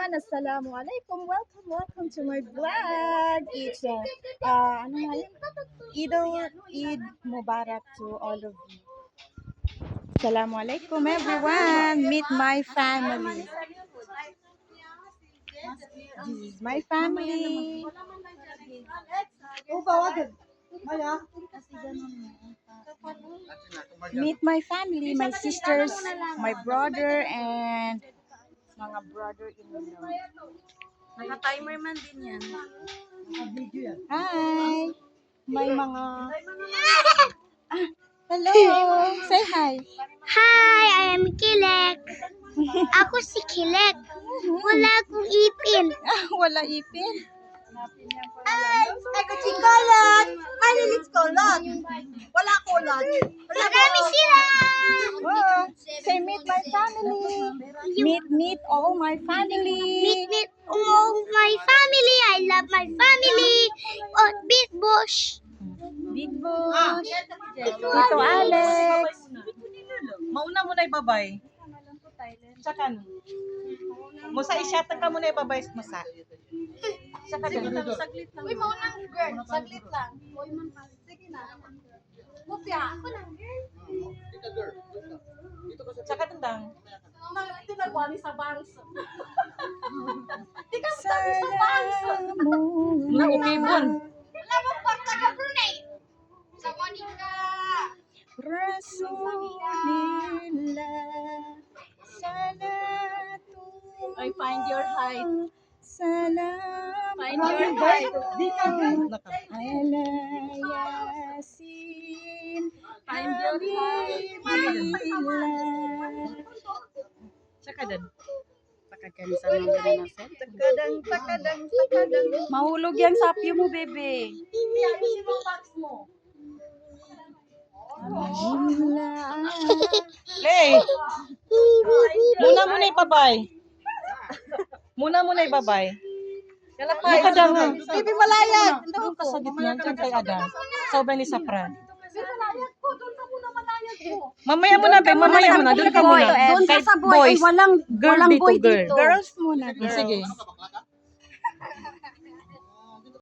everyone, Assalamualaikum. Welcome to my vlog. It's Eid Mubarak to all of you. Assalamualaikum everyone. Meet my family. This is my family. Meet my family, my sisters, my brother, and mga brother-in-law. Naka-timer man din yan. Hi! May mga... Hello! Say hi! Hi, I am Kilek. Ako si Kilek. Wala akong ipin. Wala ipin. Ako si Kolot. Ay, lilit Kolot. Wala Kolot. Marami sila. Oh, say meet my family. Meet all my family. Meet all my family. I love my family. Oh, Big Bush. Big Bush. Tito Alex. Mauna mo na ibabay. Saka no. Musa isyatan ka muna ibabay mo sa. Saka din. Saglit lang. Uy, maunang girl. Saglit lang. Uy, man pa. Sige na. Mupya. Ako lang, girl. Saka tendang. Ito nagwali sa bangso. Di ka Sa sa bangso. Na okay bon. Wala mo pa taga Brunei. Sa Monica. Rasulillah. Salatu. I find your height. Salam. Find your height. Ala Yasin. Find your height. Habibillah. Saka din. Takadang. Mahulog yan sa apyo mo, bebe. Hindi, ayusin mo ang box mo. Hey! Muna ibabay. Muna ibabay. Nakadang. Bibi malayag. Doon ka sa gitna. Diyan kay Ada. Sobrang ni Safran. Pero malayag ko. Doon ka muna malayag ko. Mamaya mo na, be. Mamaya mo na. Doon ka muna. Doon Kay boys. Walang Girl boy dito, girl. dito. Girls muna. Sige.